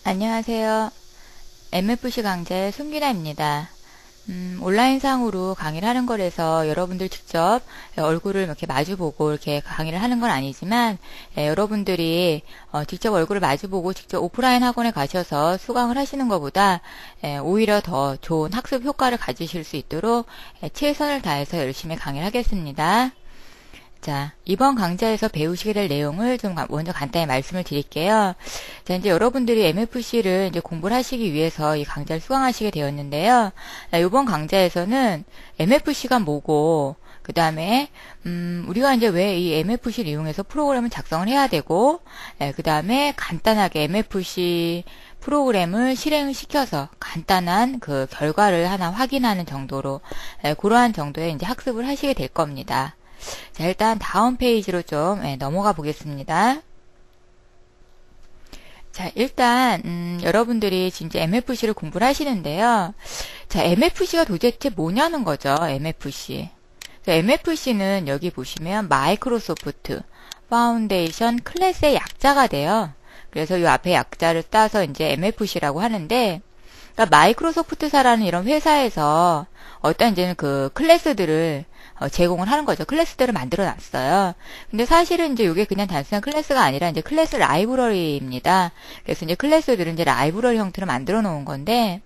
안녕하세요. MFC 강좌의 손기나입니다. 온라인상으로 강의를 하는 거라서 여러분들 직접 얼굴을 이렇게 마주보고 이렇게 강의를 하는 건 아니지만, 여러분들이 직접 얼굴을 마주보고 직접 오프라인 학원에 가셔서 수강을 하시는 것보다 오히려 더 좋은 학습 효과를 가지실 수 있도록 최선을 다해서 열심히 강의를 하겠습니다. 자, 이번 강좌에서 배우시게 될 내용을 좀 먼저 간단히 말씀을 드릴게요. 자, 이제 여러분들이 MFC를 이제 공부를 하시기 위해서 이 강좌를 수강하시게 되었는데요. 이번 강좌에서는 MFC가 뭐고, 그 다음에, 우리가 이제 왜 이 MFC를 이용해서 프로그램을 작성을 해야 되고, 그 다음에 간단하게 MFC 프로그램을 실행을 시켜서 간단한 그 결과를 하나 확인하는 정도로, 그러한 정도의 이제 학습을 하시게 될 겁니다. 자, 일단 다음 페이지로 좀 넘어가 보겠습니다. 자, 일단 여러분들이 진짜 MFC를 공부를 하시는데요. 자, MFC가 도대체 뭐냐는 거죠. MFC. MFC는 여기 보시면 마이크로소프트 파운데이션 클래스의 약자가 돼요. 그래서 이 앞에 약자를 따서 이제 MFC라고 하는데, 그러니까 마이크로소프트사라는 이런 회사에서 어떤 이제는 그 클래스들을 제공을 하는 거죠. 클래스들을 만들어 놨어요. 근데 사실은 이제 이게 그냥 단순한 클래스가 아니라 이제 클래스 라이브러리입니다. 그래서 이제 클래스들은 이제 라이브러리 형태로 만들어 놓은 건데,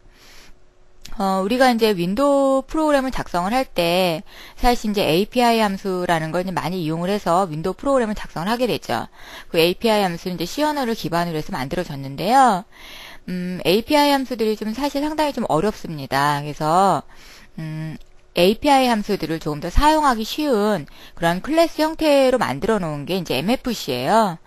우리가 이제 윈도우 프로그램을 작성을 할 때, 사실 이제 API 함수라는 걸 이제 많이 이용을 해서 윈도우 프로그램을 작성을 하게 되죠. 그 API 함수는 이제 C 언어를 기반으로 해서 만들어졌는데요. API 함수들이 좀 사실 상당히 좀 어렵습니다. 그래서, API 함수들을 조금 더 사용하기 쉬운 그런 클래스 형태로 만들어 놓은 게 이제 MFC예요.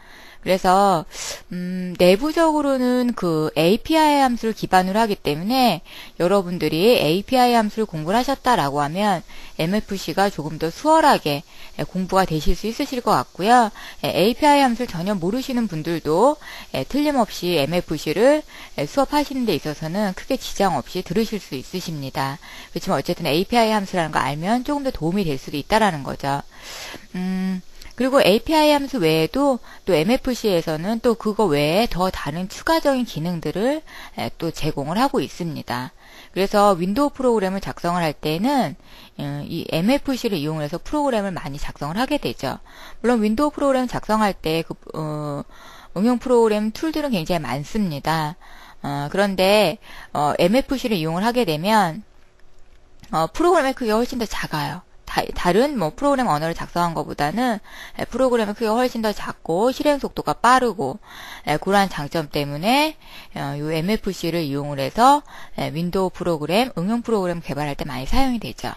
그래서 내부적으로는 그 API 함수를 기반으로 하기 때문에 여러분들이 API 함수를 공부를 하셨다라고 하면 MFC가 조금 더 수월하게 공부가 되실 수 있으실 것 같고요. API 함수를 전혀 모르시는 분들도 틀림없이 MFC를 수업하시는 데 있어서는 크게 지장 없이 들으실 수 있으십니다. 그렇지만 어쨌든 API 함수라는 거 알면 조금 더 도움이 될 수도 있다라는 거죠. 그리고 API 함수 외에도 또 MFC에서는 또 그거 외에 더 다른 추가적인 기능들을 또 제공을 하고 있습니다. 그래서 윈도우 프로그램을 작성을 할 때는 이 MFC를 이용해서 프로그램을 많이 작성을 하게 되죠. 물론 윈도우 프로그램 작성할 때 그 응용 프로그램 툴들은 굉장히 많습니다. 그런데 MFC를 이용을 하게 되면 프로그램의 크기가 훨씬 더 작아요. 다른 뭐 프로그램 언어를 작성한 것보다는 프로그램의 크기가 훨씬 더 작고 실행 속도가 빠르고 그러한 장점 때문에 이 MFC를 이용을 해서 윈도우 프로그램, 응용 프로그램 개발할 때 많이 사용이 되죠.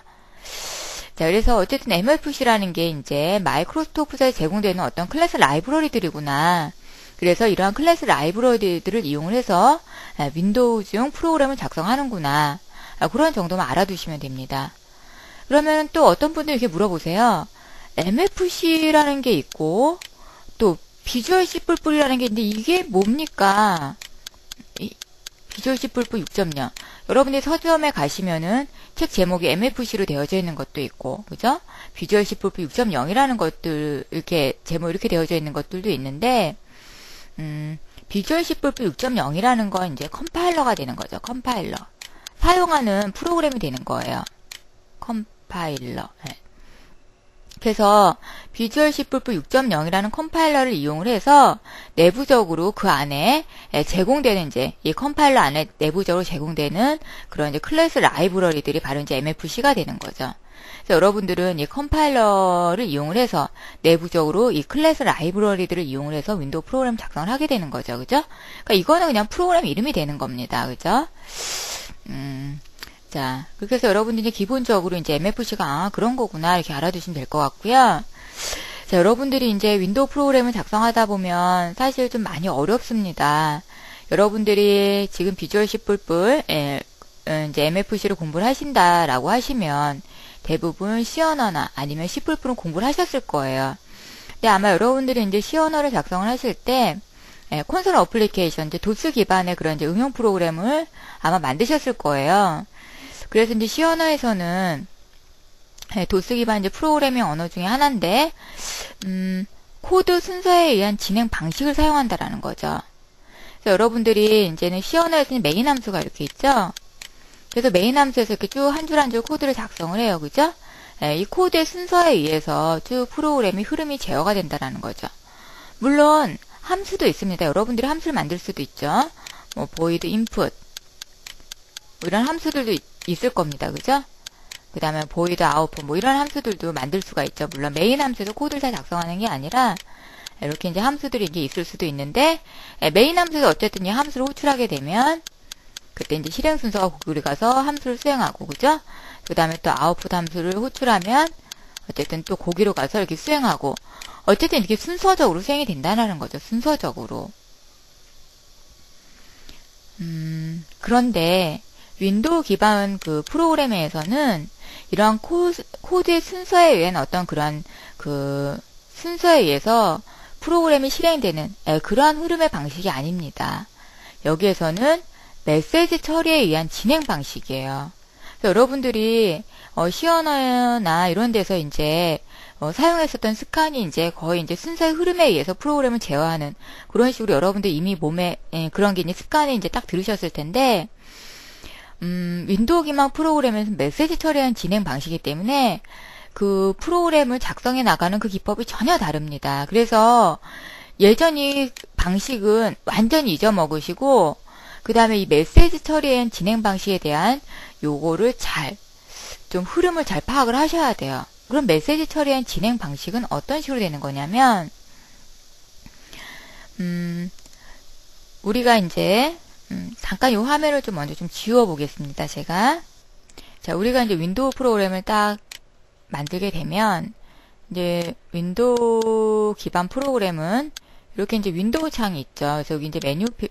자, 그래서 어쨌든 MFC라는 게 이제 마이크로소프트에 제공되는 어떤 클래스 라이브러리들이구나. 그래서 이러한 클래스 라이브러리들을 이용을 해서 윈도우 중 프로그램을 작성하는구나. 그런 정도만 알아두시면 됩니다. 그러면 또 어떤 분들이 이렇게 물어보세요. MFC라는 게 있고 또 비주얼 C++이라는 게 있는데 이게 뭡니까? 비주얼 C++ 6.0. 여러분들이 서점에 가시면은 책 제목이 MFC로 되어져 있는 것도 있고, 그죠? 비주얼 C++ 6.0이라는 것들, 이렇게 제목 이렇게 되어져 있는 것들도 있는데, 비주얼 C++ 6.0이라는 건 이제 컴파일러가 되는 거죠. 컴파일러. 사용하는 프로그램이 되는 거예요. 컴파일러. 네. 그래서 비주얼 C++ 6.0이라는 컴파일러를 이용을 해서 내부적으로 그 안에 제공되는 이제 이 컴파일러 안에 내부적으로 제공되는 그런 이제 클래스 라이브러리들이 바로 이제 MFC가 되는 거죠. 그래서 여러분들은 이 컴파일러를 이용을 해서 내부적으로 이 클래스 라이브러리들을 이용을 해서 윈도우 프로그램 작성을 하게 되는 거죠. 그죠? 그러니까 이거는 그냥 프로그램 이름이 되는 겁니다. 그죠? 자, 그렇게 해서 여러분들이 기본적으로 이제 MFC가 그런 거구나 이렇게 알아두시면 될 것 같고요. 자, 여러분들이 이제 윈도우 프로그램을 작성하다 보면 사실 좀 많이 어렵습니다. 여러분들이 지금 비주얼 C++ 이제 MFC를 공부를 하신다라고 하시면 대부분 C 언어나 아니면 C++는 공부를 하셨을 거예요. 근데 아마 여러분들이 이제 C 언어를 작성을 하실 때 콘솔 어플리케이션, 이제 도스 기반의 그런 이제 응용 프로그램을 아마 만드셨을 거예요. 그래서 이제 C 언어에서는 도스 기반 이제 프로그래밍 언어 중에 하나인데, 코드 순서에 의한 진행 방식을 사용한다라는 거죠. 그래서 여러분들이 이제는 C 언어에서는 메인 함수가 이렇게 있죠. 그래서 메인 함수에서 이렇게 쭉 한 줄 한 줄 코드를 작성을 해요. 그죠? 예, 이 코드의 순서에 의해서 쭉 프로그램이 흐름이 제어가 된다는 거죠. 물론 함수도 있습니다. 여러분들이 함수를 만들 수도 있죠. 뭐 void input 뭐 이런 함수들도 있을 겁니다. 그죠? 그 다음에 void output 뭐 이런 함수들도 만들 수가 있죠. 물론 메인 함수에서 코드를 다 작성하는 게 아니라 이렇게 이제 함수들이 이게 있을 수도 있는데, 메인 함수에서 어쨌든 이 함수를 호출하게 되면 그때 이제 실행 순서가 거기로 가서 함수를 수행하고, 그죠? 그 다음에 또 아웃풋 함수를 호출하면 어쨌든 또 거기로 가서 이렇게 수행하고, 어쨌든 이렇게 순서적으로 수행이 된다는 거죠. 순서적으로. 그런데 윈도우 기반 그 프로그램에서는 이러한 코드의 순서에 의한 어떤 그런 그 순서에 의해서 프로그램이 실행되는 그러한 흐름의 방식이 아닙니다. 여기에서는 메시지 처리에 의한 진행 방식이에요. 여러분들이 C 언어나 이런 데서 이제 사용했었던 습관이 이제 거의 이제 순서의 흐름에 의해서 프로그램을 제어하는 그런 식으로 여러분들 이미 몸에 그런 게 이제 습관이 이제 딱 들으셨을 텐데, 윈도우 기반 프로그램에서는 메시지 처리하는 진행 방식이기 때문에 그 프로그램을 작성해 나가는 그 기법이 전혀 다릅니다. 그래서 예전이 방식은 완전히 잊어먹으시고, 그 다음에 이 메시지 처리한 진행 방식에 대한 요거를 좀 흐름을 잘 파악을 하셔야 돼요. 그럼 메시지 처리한 진행 방식은 어떤 식으로 되는 거냐면, 우리가 이제, 잠깐 요 화면을 좀 먼저 좀 지워 보겠습니다, 제가. 자, 우리가 이제 윈도우 프로그램을 딱 만들게 되면, 이제 윈도우 기반 프로그램은 이렇게 이제 윈도우 창이 있죠. 그래서 여기 이제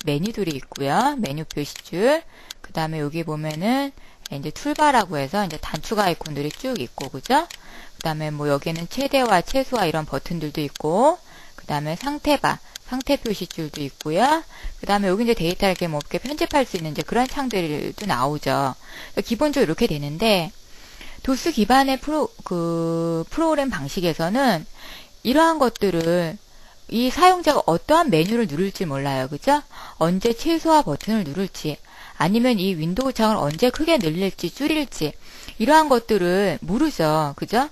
메뉴들이 있고요. 메뉴 표시줄. 그 다음에 여기 보면은 이제 툴바라고 해서 이제 단축 아이콘들이 쭉 있고, 그죠? 그 다음에 뭐 여기는 최대화, 최소화 이런 버튼들도 있고, 그 다음에 상태바, 상태 표시줄도 있고요. 그 다음에 여기 이제 데이터를 이렇게 뭐 이렇게 편집할 수 있는 이제 그런 창들도 나오죠. 기본적으로 이렇게 되는데, 도스 기반의 프로그램 방식에서는 이러한 것들을 이 사용자가 어떠한 메뉴를 누를지 몰라요. 그죠? 언제 최소화 버튼을 누를지, 아니면 이 윈도우 창을 언제 크게 늘릴지, 줄일지, 이러한 것들을 모르죠. 그죠?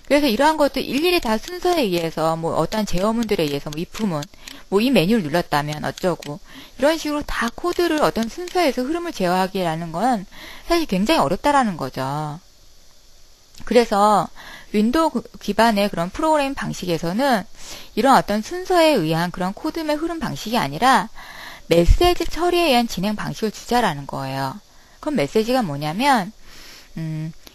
그래서 이러한 것들 일일이 다 순서에 의해서, 뭐 어떠한 제어문들에 의해서, 뭐 if문, 뭐 이 메뉴를 눌렀다면 어쩌고, 이런 식으로 다 코드를 어떤 순서에서 흐름을 제어하기라는 건 사실 굉장히 어렵다라는 거죠. 그래서 윈도우 기반의 그런 프로그램 방식에서는 이런 어떤 순서에 의한 그런 코드의 흐름 방식이 아니라 메시지 처리에 의한 진행 방식을 주자라는 거예요. 그럼 메시지가 뭐냐면,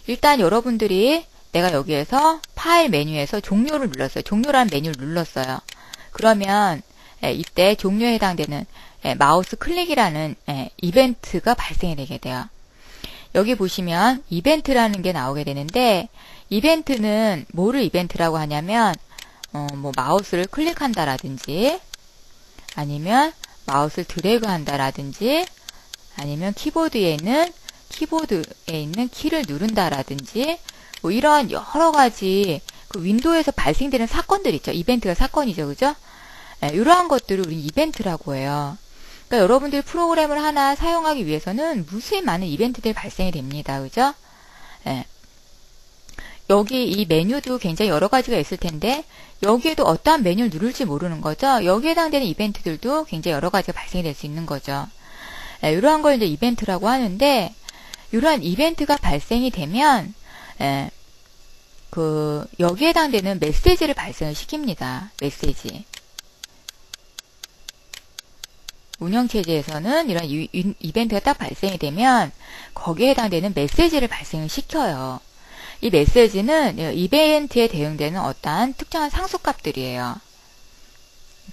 일단 여러분들이 내가 여기에서 파일 메뉴에서 종료를 눌렀어요. 종료라는 메뉴를 눌렀어요. 그러면 이때 종료에 해당되는 마우스 클릭이라는 이벤트가 발생이 되게 돼요. 여기 보시면 이벤트라는 게 나오게 되는데, 이벤트는 뭐를 이벤트라고 하냐면 뭐 마우스를 클릭한다라든지, 아니면 마우스를 드래그 한다라든지, 아니면 키보드에 있는 키를 누른다라든지, 뭐 이런 여러 가지 그 윈도우에서 발생되는 사건들 있죠. 이벤트가 사건이죠. 그죠? 이러한 것들을 우리 이벤트라고 해요. 그러니까 여러분들이 프로그램을 하나 사용하기 위해서는 무수히 많은 이벤트들이 발생이 됩니다. 그죠? 여기 이 메뉴도 굉장히 여러 가지가 있을 텐데, 여기에도 어떠한 메뉴를 누를지 모르는 거죠. 여기에 해당되는 이벤트들도 굉장히 여러 가지가 발생이 될 수 있는 거죠. 이러한 걸 이제 이벤트라고 하는데, 이러한 이벤트가 발생이 되면, 여기에 해당되는 메시지를 발생을 시킵니다. 메시지. 운영체제에서는 이런 이벤트가 딱 발생이 되면 거기에 해당되는 메시지를 발생을 시켜요. 이 메시지는 이벤트에 대응되는 어떠한 특정한 상수값들이에요.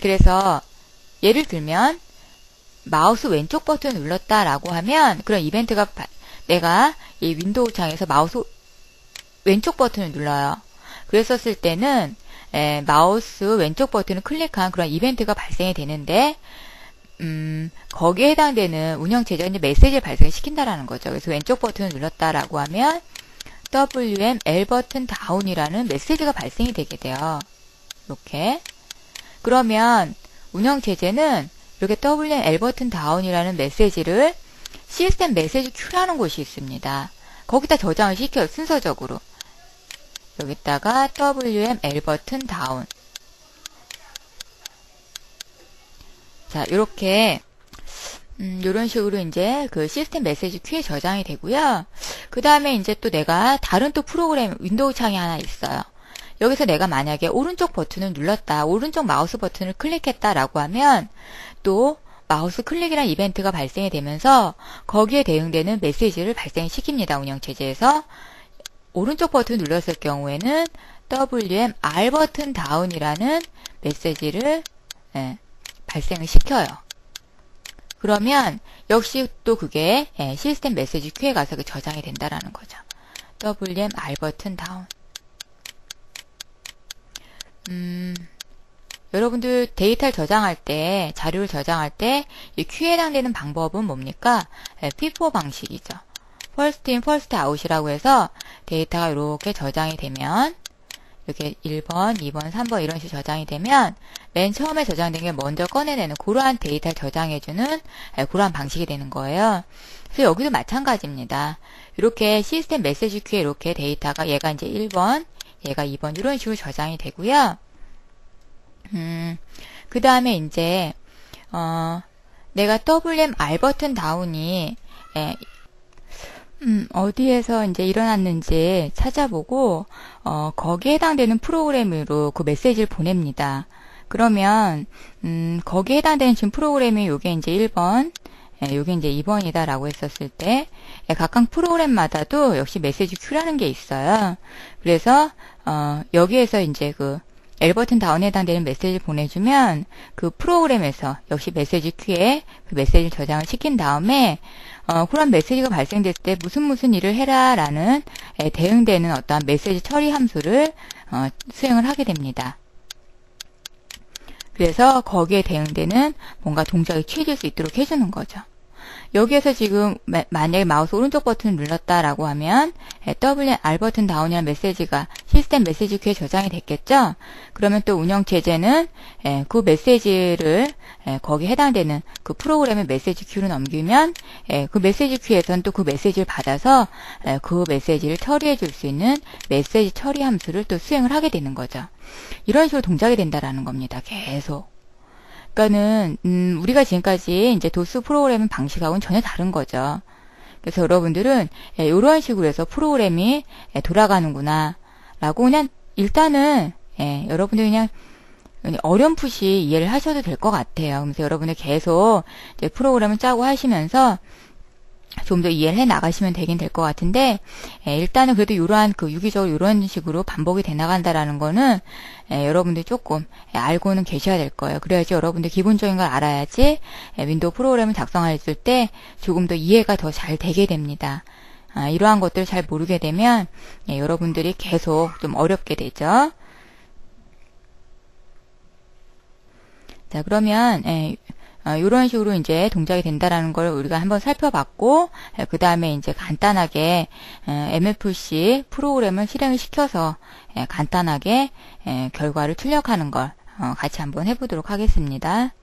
그래서 예를 들면 마우스 왼쪽 버튼을 눌렀다라고 하면 그런 이벤트가 내가 이 윈도우 창에서 마우스 왼쪽 버튼을 눌러요. 그랬었을 때는 마우스 왼쪽 버튼을 클릭한 그런 이벤트가 발생이 되는데, 거기에 해당되는 운영체제가 이제 메시지를 발생시킨다라는 거죠. 그래서 왼쪽 버튼을 눌렀다라고 하면 WM L 버튼 다운이라는 메시지가 발생이 되게 돼요. 이렇게. 그러면 운영체제는 이렇게 WM L 버튼 다운이라는 메시지를 시스템 메시지 큐라는 곳이 있습니다. 거기다 저장을 시켜요. 순서적으로. 여기다가 WM L 버튼 다운. 자, 이렇게 이런 식으로 이제 그 시스템 메시지 큐에 저장이 되고요. 그 다음에 이제 또 내가 다른 또 프로그램 윈도우 창이 하나 있어요. 여기서 내가 만약에 오른쪽 버튼을 눌렀다, 오른쪽 마우스 버튼을 클릭했다라고 하면 또 마우스 클릭이라는 이벤트가 발생이 되면서 거기에 대응되는 메시지를 발생시킵니다. 운영체제에서. 오른쪽 버튼 눌렀을 경우에는 WM R 버튼 다운이라는 메시지를 발생을 시켜요. 그러면 역시 또 그게 시스템 메시지 큐에 가서 저장이 된다라는 거죠. WM R 버튼 다운. 여러분들 데이터를 저장할 때, 자료를 저장할 때 이 큐에 해당되는 방법은 뭡니까? FIFO 방식이죠. First in, first out이라고 해서 데이터가 이렇게 저장이 되면 이렇게 1번, 2번, 3번 이런 식으로 저장이 되면 맨 처음에 저장된 게 먼저 꺼내내는 그러한 데이터를 저장해주는 그러한 방식이 되는 거예요. 그래서 여기도 마찬가지입니다. 이렇게 시스템 메시지 큐에 이렇게 데이터가 얘가 이제 1번, 얘가 2번 이런 식으로 저장이 되고요. 그 다음에 이제 내가 WM R 버튼 다운이 어디에서 이제 일어났는지 찾아보고 거기에 해당되는 프로그램으로 그 메시지를 보냅니다. 그러면 거기에 해당되는 지금 프로그램이 요게 이제 1번, 요게 이제 2번이다라고 했었을 때 각각 프로그램마다도 역시 메시지 큐라는 게 있어요. 그래서 여기에서 이제 그 L 버튼 다운에 해당되는 메시지를 보내주면 그 프로그램에서 역시 메시지 큐에 그 메시지를 저장을 시킨 다음에 그런 메시지가 발생됐을 때 무슨 일을 해라 라는 대응되는 어떠한 메시지 처리 함수를 수행을 하게 됩니다. 그래서 거기에 대응되는 뭔가 동작이 취해질 수 있도록 해주는 거죠. 여기에서 지금 만약에 마우스 오른쪽 버튼을 눌렀다라고 하면 WM R 버튼 다운이라는 메시지가 시스템 메시지 큐에 저장이 됐겠죠? 그러면 또 운영체제는 그 메시지를 거기에 해당되는 그 프로그램의 메시지 큐로 넘기면 그 메시지 큐에서는 또 그 메시지를 받아서 그 메시지를 처리해 줄 수 있는 메시지 처리 함수를 또 수행을 하게 되는 거죠. 이런 식으로 동작이 된다라는 겁니다. 계속. 그러니까는 우리가 지금까지 이제 도스 프로그래밍 방식하고는 전혀 다른 거죠. 그래서 여러분들은 이런 식으로 해서 프로그램이 돌아가는구나 라고 그냥 일단은 여러분들 그냥 어렴풋이 이해를 하셔도 될 것 같아요. 그래서 여러분들 계속 이제 프로그램을 짜고 하시면서 좀 더 이해를 해 나가시면 되긴 될 것 같은데, 일단은 그래도 이러한 유기적으로 이런 식으로 반복이 돼 나간다라는 거는 여러분들 조금 알고는 계셔야 될 거예요. 그래야지 여러분들 기본적인 걸 알아야지 윈도우 프로그램을 작성했을 때 조금 더 이해가 더 잘 되게 됩니다. 이러한 것들을 잘 모르게 되면 여러분들이 계속 좀 어렵게 되죠. 자, 그러면 이런 식으로 이제 동작이 된다라는 걸 우리가 한번 살펴봤고, 그 다음에 이제 간단하게 MFC 프로그램을 실행을 시켜서 간단하게 결과를 출력하는 걸 같이 한번 해보도록 하겠습니다.